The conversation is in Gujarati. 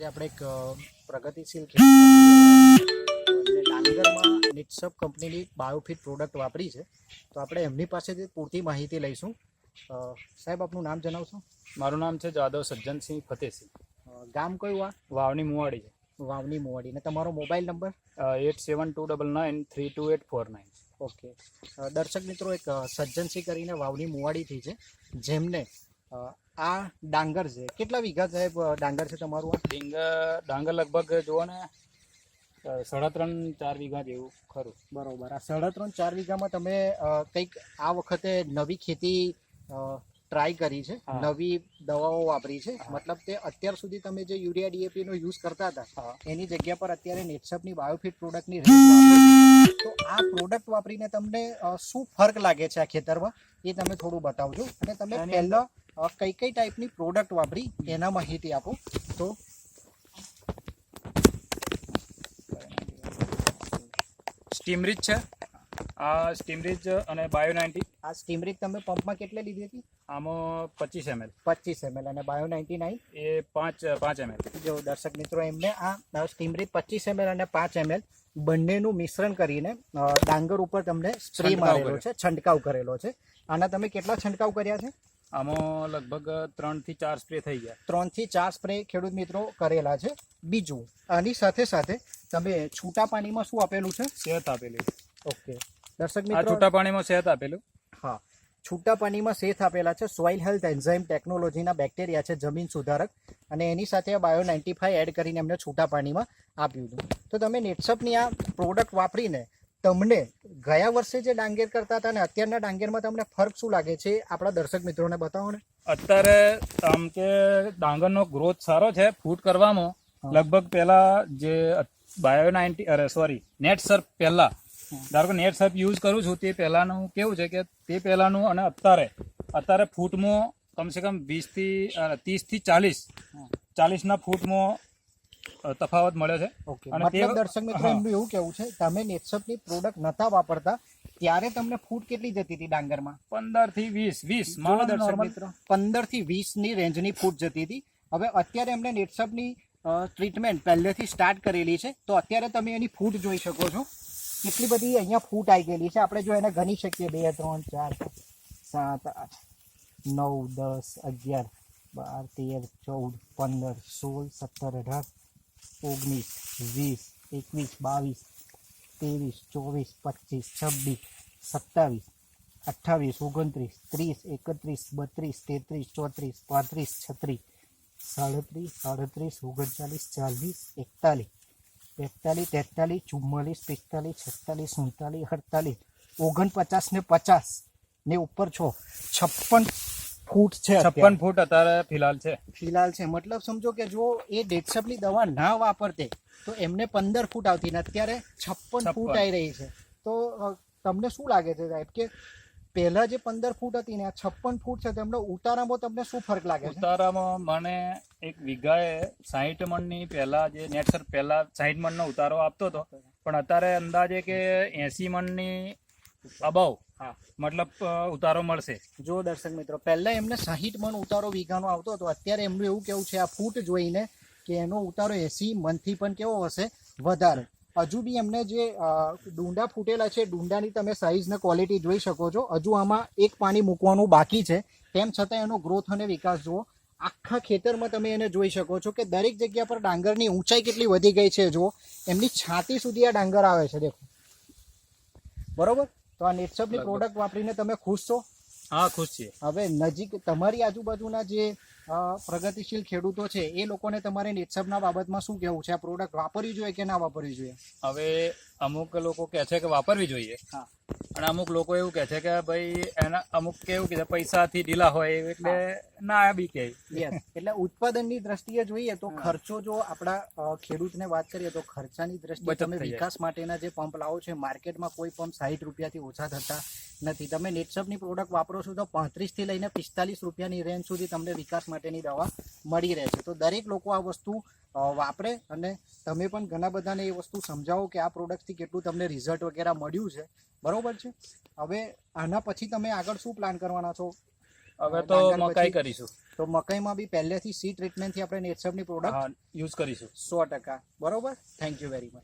જે આપણે એક પ્રગતિશીલ ખેડૂત ડાંગરમાં નિટસબ કંપનીની બાયોફિટ પ્રોડક્ટ વાપરી છે. તો આપણે એમની પાસેથી પૂરતી માહિતી લઈશું. સાહેબ, આપનું નામ જણાવશો? મારું નામ છે જાદવ સજ્જનસિંહ ફતેહસિંહ. ગામ કયું? આ વાવની મુવાડી છે. વાવની મોવાડી. ને તમારો મોબાઈલ નંબર? 8729932849. ઓકે. દર્શક મિત્રો, એક સજ્જનસિંહ કરીને વાવની મુવાડીથી છે, જેમને આ ડાંગર છે. કેટલા વીઘા સાહેબ ડાંગર છે તમારું? ડાંગર લગભગ જુઓ ને 3.5-4 વીઘા જેવું ખરું. બરોબર. આ 3.5-4 વીઘામાં તમે કંઈક આ વખતે નવી ખેતી ટ્રાય કરી છે, નવી દવાઓ વાપરી છે. મતલબ તે અત્યાર સુધી તમે જે યુરિયા ડીએપી નો યુઝ કરતા હતા એની જગ્યા પર અત્યારે નેટસબની બાયોફિટ પ્રોડક્ટની તો આ પ્રોડક્ટ વાપરીને તમને શું ફરક લાગે છે આ ખેતરમાં એ તમે થોડું બતાવજો. અને તમે પહેલા કઈ કઈ ટાઈપની પ્રોડક્ટ વાપરી એના માહિતી આપો. તો સ્ટીમરીચ છે, આ સ્ટીમરીચ અને બાયો 90. આ સ્ટીમરીચ તમે પંપમાં કેટલે લીધી હતી? આમાં 25 ml. 25 ml. અને બાયો 99 એ 5 ml. જો દર્શક મિત્રો, એમને આ સ્ટીમરીચ 25 ml અને 5 ml બંનેનું મિશ્રણ કરીને ડાંગર ઉપર તમને સ્પ્રે મારેલો છે, છંટકાવ કરેલો છે. આના તમે કેટલા છંટકાવ કર્યા છે? આમાં લગભગ 3 થી 4 સ્પ્રે થઈ ગયા. 3 થી 4 સ્પ્રે ખેડૂત મિત્રો કરેલા છે. બીજું, આની સાથે સાથે તમે છૂટા પાણીમાં શું આપેલું છે? શેત આપેલી. ઓકે દર્શક આ મિત્રો, છૂટા પાણીમાં શેત આપેલું. હા, છૂટા પાણીમાં શેથ આપેલા છે. સોઇલ હેલ્થ એન્ઝાઇમ ટેકનોલોજીના બેક્ટેરિયા છે, જમીન સુધારક, અને એની સાથે બાયો 95 એડ કરીને એમને છૂટા પાણીમાં આપ્યું હતું. તો તમે નેટસબની આ પ્રોડક્ટ વાપરીને તમને ગયા વર્ષે જે ડાંગર કરતા હતા અને અત્યારના ડાંગરમાં તમને ફરક શું લાગે છે આપણા દર્શક મિત્રોને બતાવો ને. અત્યારે આમ કે ડાંગરનો ગ્રોથ સારો છે. ફૂટ કરવામાં લગભગ પહેલા જે બાયો 90 નેટસર્પ પહેલા ધારો કે નેટસર્પ યુઝ કરું છું તે પહેલાનું કેવું છે કે તે પહેલાનું અને અત્યારે ફૂટમાં કમસે કમ 20 થી 30 થી 40 ના ફૂટમાં તફાવત મળે છે. ઓકે, મતલબ દર્શક મિત્રો એમનું એવું કેવું છે તમે નેટસબની પ્રોડક્ટ નતા વાપરતા ત્યારે તમને ફૂટ કેટલી જતી હતી ડાંગરમાં? 15 થી 20 દર્શક મિત્રો, 15 થી 20 ની રેન્જની ફૂટ જતી હતી. હવે અત્યારે એમને નેટસબની ટ્રીટમેન્ટ પહેલેથી સ્ટાર્ટ કરેલી છે, તો અત્યારે તમે એની ફૂટ જોઈ શકો છો. કેટલી બધી અહીંયા ફૂટ આવી ગયેલી છે. આપણે જો એને ગણી શકીએ 2, 3, 4, 5, 7, 8, 9, 10, 11, 12, 13, 14, 15, 16, 17, 18, 19, 20, 21, 22, 23, 24, 25, 36, 37, 39, 40, 41, 43, 44, 45, 46, 49 ને 50 ને ઉપર 56 ફૂટ છે. 56 ફૂટ અત્યારે ફિલહાલ છે. મતલબ સમજો કે જો એ નેટસબની દવા ના વાપરતે તો એમને 15 ફૂટ આવતી ને અત્યારે 56 ફૂટ આવી રહી છે. તો તમને શું લાગે છે સાહેબ કે પહેલા જે 15 ફૂટ હતી ને આ 56 ફૂટ છે, તેમનો ઉતારામાં તમને શું ફરક લાગે છે? ઉતારામાં મને એક વીઘાએ 60 મણની પહેલા જે નેટસર પહેલા 60 મણનો ઉતારો આપતો હતો, પણ અત્યારે અંદાજે કે 80 મણની અબાઉ મતલબ ઉતારો મળશે. જો દર્શક મિત્રો, પહેલા એમને 60 મણ ઉતારો વીઘાનો આવતો હતો. અત્યારે એમનું એવું કેવું છે આ ફૂટ જોઈને કે એનો ઉતારો 80 મણથી પણ કેવો હશે? વધારે. હજુ બી એમને જે ડુંડા ફૂટેલા છે, ડુંડાની તમે સાઈઝ ને ક્વોલિટી જોઈ શકો છો. હજુ આમાં એક પાણી મૂકવાનું બાકી છે, તેમ છતાં એનો ગ્રોથ અને વિકાસ જુઓ. આખા ખેતરમાં તમે એને જોઈ શકો છો કે દરેક જગ્યા પર ડાંગરની ઊંચાઈ કેટલી વધી ગઈ છે. જુઓ, એમની છાતી સુધી આ ડાંગર આવે છે. દેખો, બરોબર. તો આ નેટસબની પ્રોડક્ટ વાપરીને તમે ખુશ છો? હા, ખુશ છીએ. હવે નજીક તમારી આજુબાજુના જે પ્રગતિશીલ ખેડૂતો છે એ લોકોને તમારે નેટસબના બાબતમાં શું કહેવું છે? આ પ્રોડક્ટ વાપરવી જોઈએ કે ના વાપરવી જોઈએ? હવે અમુક લોકો કહે છે કે વાપરવી જોઈએ, અને અમુક લોકો એવું કહે છે કે ભાઈ એના અમુક કેવું કે પૈસાથી ઢીલા હોય એટલે ના બી કહે. એટલે ઉત્પાદનની દ્રષ્ટિએ જોઈએ તો ખર્ચો, જો આપણા ખેડૂતને વાત કરીએ તો ખર્ચાની દ્રષ્ટિએ તમે વિકાસ માટેના જે પંપ લાવો છો માર્કેટમાં કોઈ પંપ 60 રૂપિયાથી ઓછા થતા નથી. તમે નેટસબની પ્રોડક્ટ વાપરો છો તો 35 થી લઈને 45 રૂપિયાની રેન્જ સુધી તમને વિકાસ માટેની દવા મળી રહે છે. તો દરેક લોકો આ વસ્તુ વાપરે અને તમે પણ ઘણા બધાને એ વસ્તુ સમજાવો કે આ પ્રોડક્ટથી કેટલું તમને રિઝલ્ટ વગેરે મળ્યું છે. બરોબર છે. હવે આના પછી તમે આગળ શું પ્લાન કરવાના છો? હવે તો ડાંગર મકાઈ પછી- કરીશું. તો મકાઈમાં બી પહેલેથી સી ટ્રીટમેન્ટથી આપણે નેટસબની પ્રોડક્ટ હા, યુઝ કરીશું. 100%. બરોબર. Thank you very much.